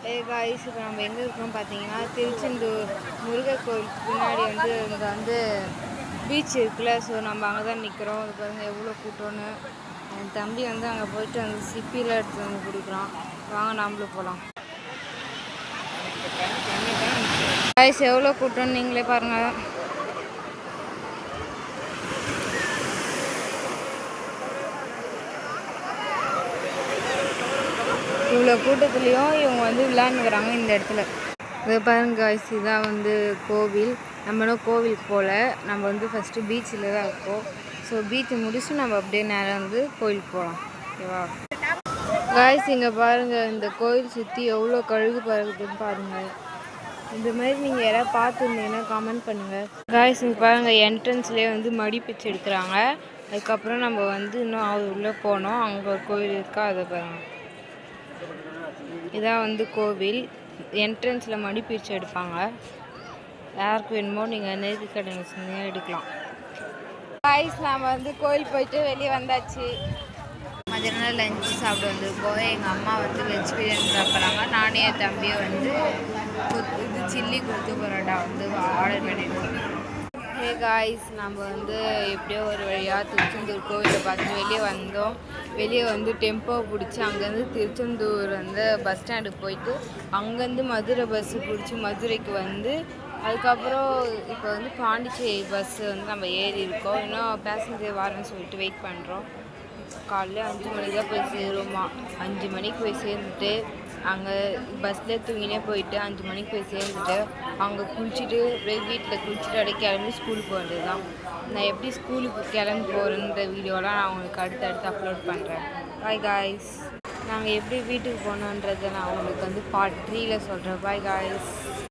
Guys இப்போ நம்ம எங்கே இருக்கோம் பார்த்தீங்கன்னா திருச்செந்தூர் முருகர் கோயிலுக்கு பின்னாடி வந்து இங்கே வந்து பீச் இருக்குல்ல. ஸோ நம்ம அங்கே தான் நிற்கிறோம். அது பாருங்கள் எவ்வளோ கூட்டம்னு. என் தம்பி வந்து அங்கே போயிட்டு அந்த சிப்பியில் எடுத்து வந்து கொடுக்குறான். வாங்க நாமளும் போகலாம். காய்ஸ் எவ்வளோ கூட்டம்னு நீங்களே பாருங்கள். இவ்வளோ கூட்டத்துலேயும் இவங்க வந்து விளையாண்டுக்கிறாங்க இந்த இடத்துல. இதை பாருங்க காய்ஸ், இதான் வந்து கோவில். நம்மளும் கோவிலுக்கு போகல, நம்ம வந்து ஃபஸ்ட்டு பீச்சில் தான் இருக்கோம். ஸோ பீச்சை முடிச்சுட்டு நம்ம அப்படியே நேரம் வந்து கோயிலுக்கு போகலாம். ஓகேவா காய்ஸ்? இங்கே பாருங்கள், இந்த கோயில் சுற்றி எவ்வளோ கழுகு பறக்குதுன்னு பாருங்கள். இந்த மாதிரி நீங்கள் யாராவது பார்த்துருந்தீங்கன்னா கமெண்ட் பண்ணுங்கள். காய்ஸ் இங்கே பாருங்கள், என்ட்ரன்ஸ்லேயே வந்து மடி பிச்சை எடுக்கிறாங்க. அதுக்கப்புறம் நம்ம வந்து இன்னும் உள்ளே போனோம். அங்கே ஒரு கோவில் இருக்கா, அதை பாருங்கள். இதான் வந்து கோவில். என்ட்ரன்ஸில் மடி பிரித்து எடுப்பாங்க. யாருக்கு வேணுமோ நீங்கள் நேர்த்தி கடன் வச்சுருந்தீங்க எடுக்கலாம். காய்ஸ் நாம் வந்து கோயில் போயிட்டு வெளியே வந்தாச்சு. மதியானம் லஞ்சு சாப்பிட வந்திருக்கோம். எங்கள் அம்மா வந்து வெஜ் பிரியாணி சாப்பிட்றாங்க. நானே என் தம்பியை வந்து இது சில்லி கொத்து பரோட்டா வந்து ஆர்டர் பண்ணியிருக்கோம். காய்ஸ் நம்ம வந்து எப்படியோ ஒரு வழியாக திருச்செந்தூர் கோவிலை பார்த்து வெளியே வந்தோம். வெளியே வந்து டெம்போ பிடிச்சி அங்கேருந்து திருச்செந்தூர் வந்து பஸ் ஸ்டாண்டுக்கு போயிட்டு அங்கேருந்து மதுரை பஸ்ஸு பிடிச்சி மதுரைக்கு வந்து அதுக்கப்புறம் இப்போ வந்து பாண்டிச்சேரி பஸ்ஸு வந்து நம்ம ஏறி இருக்கோம். இன்னும் பேசஞ்சர் வரேன்னு சொல்லிட்டு வெயிட் பண்ணுறோம். காலையில் 5 மணிக்கு தான் போய் சேருவோமா. 5 மணிக்கு போய் சேர்ந்துட்டு அங்கே பஸ்ஸில் தூங்கினே போயிட்டு 5 மணிக்கு போய் சேர்ந்துட்டு அங்கே குளிச்சுட்டு அப்படியே வீட்டில் குளிச்சுட்டு அப்படியே கிளம்பி ஸ்கூலுக்கு போக வேண்டியது தான். நான் எப்படி ஸ்கூலுக்கு கிளம்பி போகிறேன்ற வீடியோலாம் நான் உங்களுக்கு அடுத்தடுத்து அப்லோட் பண்ணுறேன். Bye guys. நாங்கள் எப்படி வீட்டுக்கு போனோன்றதை நான் உங்களுக்கு வந்து பார்ட் 3ல் சொல்கிறேன். Bye guys.